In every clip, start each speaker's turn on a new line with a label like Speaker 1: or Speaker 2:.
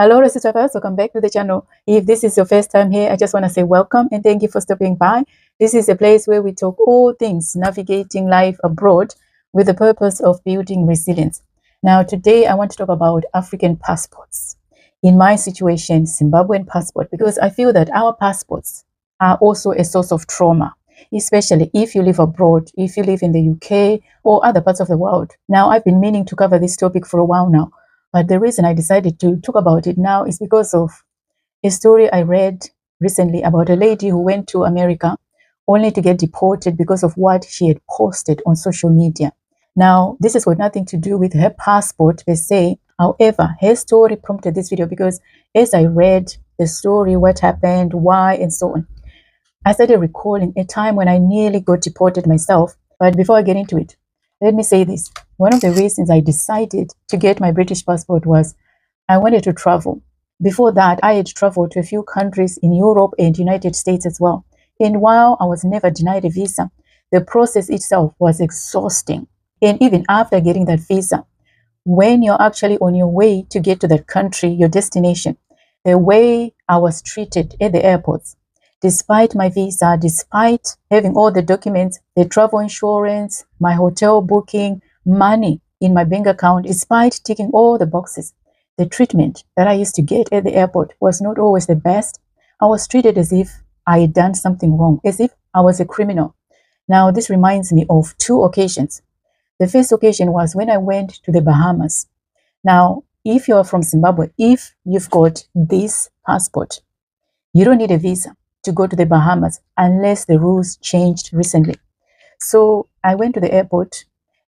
Speaker 1: Hello, Recitovers. Welcome back to the channel. If this is your first time here, I just want to say welcome and thank you for stopping by. This is a place where we talk all things navigating life abroad with the purpose of building resilience. Now, today I want to talk about African passports. In my situation, Zimbabwean passport, because I feel that our passports are also a source of trauma, especially if you live abroad, if you live in the UK or other parts of the world. Now, I've been meaning to cover this topic for a while now. But the reason I decided to talk about it now is because of a story I read recently about a lady who went to America only to get deported because of what she had posted on social media. Now, this has got nothing to do with her passport per se. However, her story prompted this video because as I read the story, what happened, why, and so on, I started recalling a time when I nearly got deported myself. But before I get into it, let me say this. One of the reasons I decided to get my British passport was I wanted to travel. Before that, I had traveled to a few countries in Europe and United States as well. And while I was never denied a visa, the process itself was exhausting. And even after getting that visa, when you're actually on your way to get to that country, your destination, the way I was treated at the airports, despite my visa, despite having all the documents, the travel insurance, my hotel booking, money in my bank account, despite ticking all the boxes, the treatment that I used to get at the airport was not always the best. I was treated as if I had done something wrong, as if I was a criminal. Now, this reminds me of two occasions. The first occasion was when I went to the Bahamas. Now, if you're from Zimbabwe, if you've got this passport, you don't need a visa to go to the Bahamas unless the rules changed recently. So I went to the airport,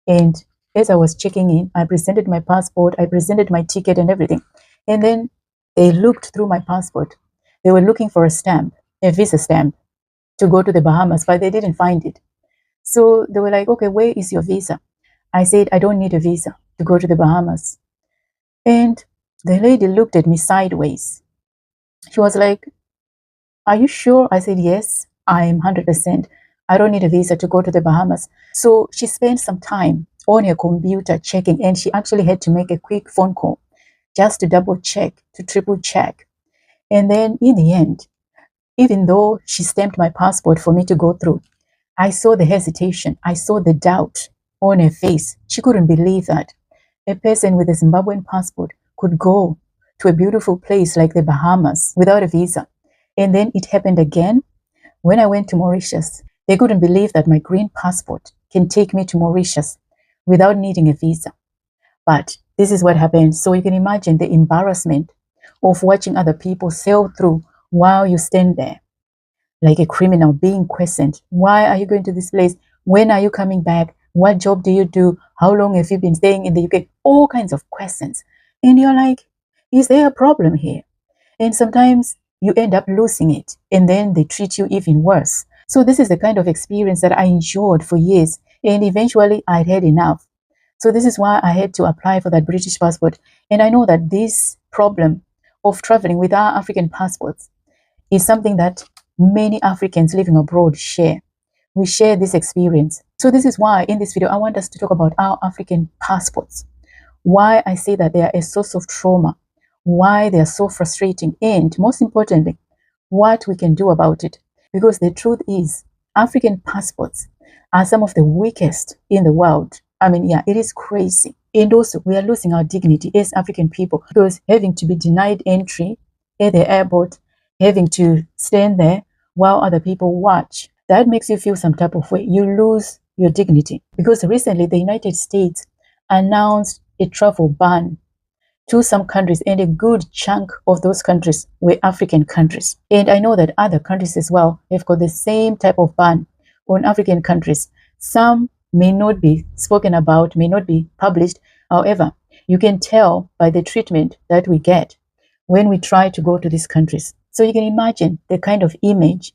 Speaker 1: and as I was checking in, I presented my passport, I presented my ticket and everything. And then they looked through my passport. They were looking for a stamp, a visa stamp, to go to the Bahamas, but they didn't find it. So they were like, okay, where is your visa? I said, I don't need a visa to go to the Bahamas. And the lady looked at me sideways. She was like, are you sure? I said, yes, I'm 100%. I don't need a visa to go to the Bahamas. So she spent some time on her computer checking, and she actually had to make a quick phone call just to double check, to triple check. And then in the end, even though she stamped my passport for me to go through, I saw the hesitation. I saw the doubt on her face. She couldn't believe that a person with a Zimbabwean passport could go to a beautiful place like the Bahamas without a visa. And then it happened again when I went to Mauritius. They couldn't believe that my green passport can take me to Mauritius without needing a visa. But this is what happened. So you can imagine the embarrassment of watching other people sail through while you stand there like a criminal being questioned. Why are you going to this place? When are you coming back? What job do you do? How long have you been staying in the UK? All kinds of questions. And you're like, is there a problem here? And sometimes you end up losing it, and then they treat you even worse. So this is the kind of experience that I endured for years, and eventually I'd had enough. So this is why I had to apply for that British passport. And I know that this problem of traveling with our African passports is something that many Africans living abroad share. We share this experience. So this is why in this video, I want us to talk about our African passports. Why I say that they are a source of trauma, why they are so frustrating, and most importantly, what we can do about it. Because the truth is, African passports are some of the weakest in the world. I mean, yeah, it is crazy. And also, we are losing our dignity as African people because having to be denied entry at the airport, having to stand there while other people watch, that makes you feel some type of way. You lose your dignity. Because recently, the United States announced a travel ban to some countries, and a good chunk of those countries were African countries. And I know that other countries as well have got the same type of ban on African countries. Some may not be spoken about, may not be published. However, you can tell by the treatment that we get when we try to go to these countries. So you can imagine the kind of image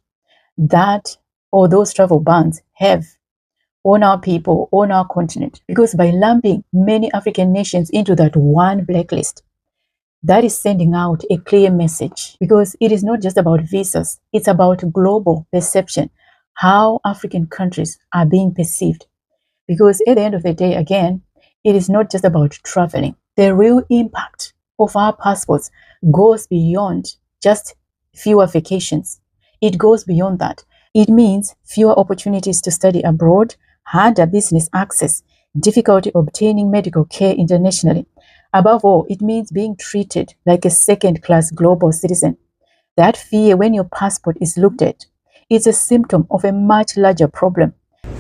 Speaker 1: that or those travel bans have on our people, on our continent, because by lumping many African nations into that one blacklist, that is sending out a clear message, because it is not just about visas, it's about global perception, how African countries are being perceived. Because at the end of the day, again, it is not just about traveling. The real impact of our passports goes beyond just fewer vacations. It goes beyond that. It means fewer opportunities to study abroad, harder business access, difficulty obtaining medical care internationally. Above all, it means being treated like a second-class global citizen. That fear when your passport is looked at is a symptom of a much larger problem.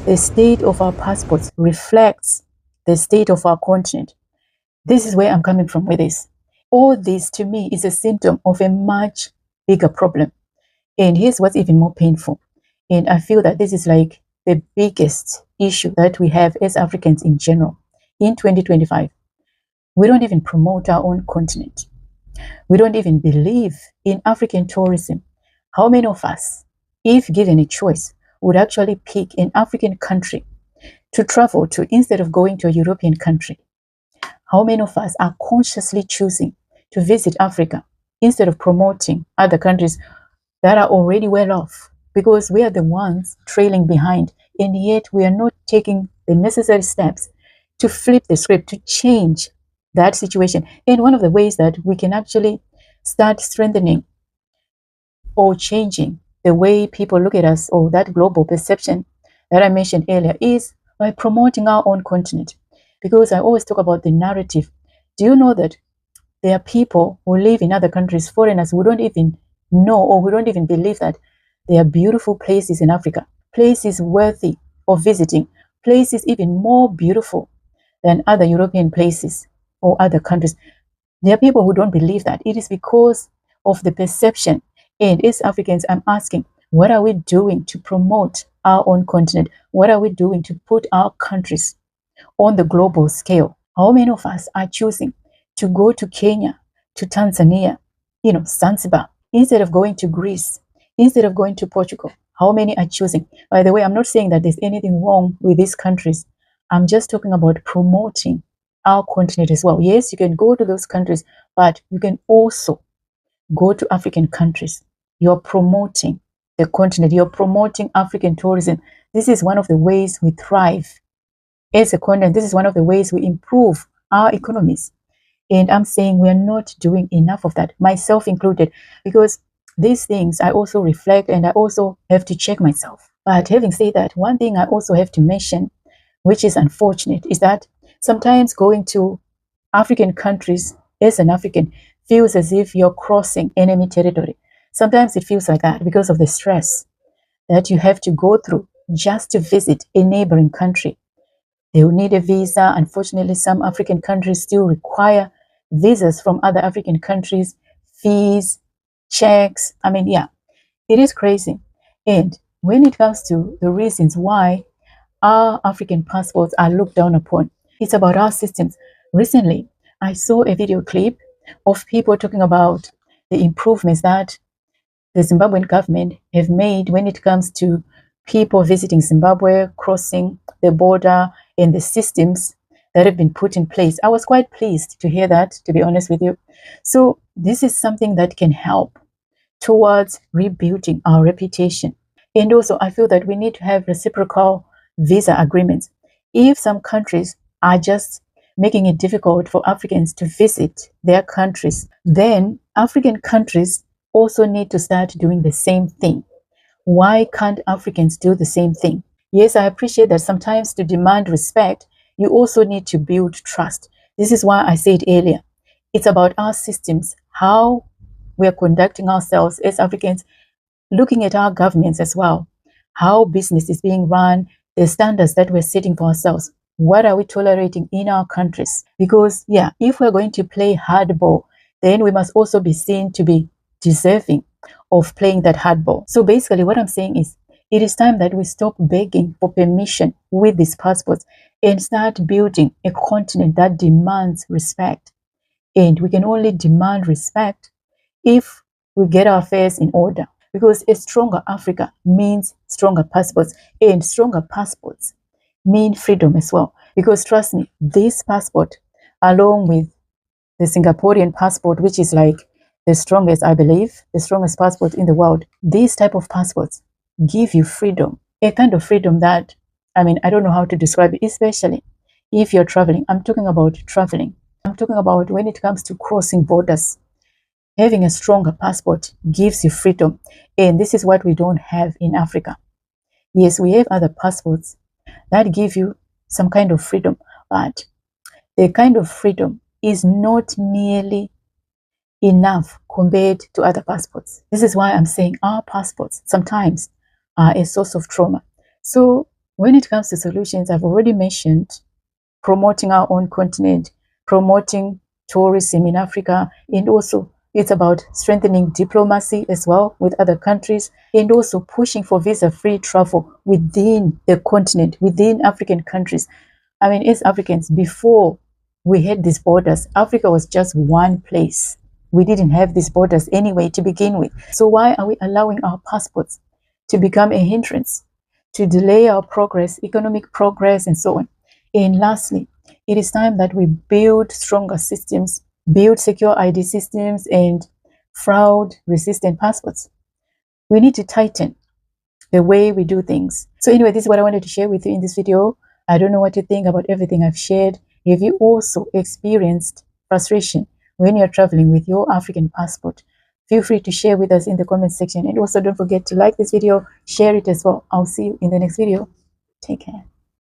Speaker 1: The state of our passports reflects the state of our continent. This is where I'm coming from with this. All this to me is a symptom of a much bigger problem. And here's what's even more painful. And I feel that this is like the biggest issue that we have as Africans in general in 2025. We don't even promote our own continent. We don't even believe in African tourism. How many of us, if given a choice, would actually pick an African country to travel to instead of going to a European country? How many of us are consciously choosing to visit Africa instead of promoting other countries that are already well off? Because we are the ones trailing behind, and yet we are not taking the necessary steps to flip the script, to change that situation. And one of the ways that we can actually start strengthening or changing the way people look at us, or that global perception that I mentioned earlier, is by promoting our own continent. Because I always talk about the narrative. Do you know that there are people who live in other countries, foreigners, who don't even know or who don't even believe that there are beautiful places in Africa, places worthy of visiting, places even more beautiful than other European places or other countries? There are people who don't believe that. It is because of the perception. And as Africans, I'm asking, what are we doing to promote our own continent? What are we doing to put our countries on the global scale? How many of us are choosing to go to Kenya, to Tanzania, Zanzibar, instead of going to Greece, instead of going to Portugal? How many are choosing? By the way, I'm not saying that there's anything wrong with these countries. I'm just talking about promoting our continent as well. Yes, you can go to those countries, but you can also go to African countries. You're promoting the continent. You're promoting African tourism. This is one of the ways we thrive as a continent. This is one of the ways we improve our economies. And I'm saying we are not doing enough of that, myself included, because these things I also reflect and I also have to check myself. But having said that, one thing I also have to mention, which is unfortunate, is that sometimes going to African countries as an African feels as if you're crossing enemy territory. Sometimes it feels like that because of the stress that you have to go through just to visit a neighboring country. They will need a visa. Unfortunately, some African countries still require visas from other African countries, fees, checks. I mean, yeah, it is crazy. And when it comes to the reasons why our African passports are looked down upon, it's about our systems. Recently, I saw a video clip of people talking about the improvements that the Zimbabwean government have made when it comes to people visiting Zimbabwe, crossing the border, and the systems that have been put in place. I was quite pleased to hear that, to be honest with you. So this is something that can help towards rebuilding our reputation. And also, I feel that we need to have reciprocal visa agreements. If some countries are just making it difficult for Africans to visit their countries, then African countries also need to start doing the same thing. Why can't Africans do the same thing? Yes, I appreciate that sometimes to demand respect, you also need to build trust. This is why I said earlier, it's about our systems, how we are conducting ourselves as Africans, looking at our governments as well, how business is being run, the standards that we're setting for ourselves. What are we tolerating in our countries? Because, yeah, if we're going to play hardball, then we must also be seen to be deserving of playing that hardball. So basically what I'm saying is, it is time that we stop begging for permission with these passports and start building a continent that demands respect. And we can only demand respect if we get our affairs in order. Because a stronger Africa means stronger passports, and stronger passports mean freedom as well. Because trust me, this passport, along with the Singaporean passport, which is like the strongest, I believe, the strongest passport in the world, these type of passports give you freedom, a kind of freedom that, I mean, I don't know how to describe it, especially if you're traveling. I'm talking about traveling. I'm talking about when it comes to crossing borders. having a stronger passport gives you freedom. And this is what we don't have in Africa. Yes, we have other passports that give you some kind of freedom, but the kind of freedom is not nearly enough compared to other passports. This is why I'm saying our passports sometimes are a source of trauma. So when it comes to solutions, I've already mentioned promoting our own continent, promoting tourism in Africa, and also it's about strengthening diplomacy as well with other countries, and also pushing for visa-free travel within the continent, within African countries. I mean, as Africans, before we had these borders, Africa was just one place. We didn't have these borders anyway to begin with. So why are we allowing our passports to become a hindrance, to delay our progress, economic progress, and so on? And lastly, it is time that we build stronger systems, build secure ID systems, and fraud-resistant passports. We need to tighten the way we do things. So anyway, this is what I wanted to share with you in this video. I don't know what you think about everything I've shared. Have you also experienced frustration when you're traveling with your African passport? Feel free to share with us in the comment section. And also don't forget to like this video, share it as well. I'll see you in the next video. Take care.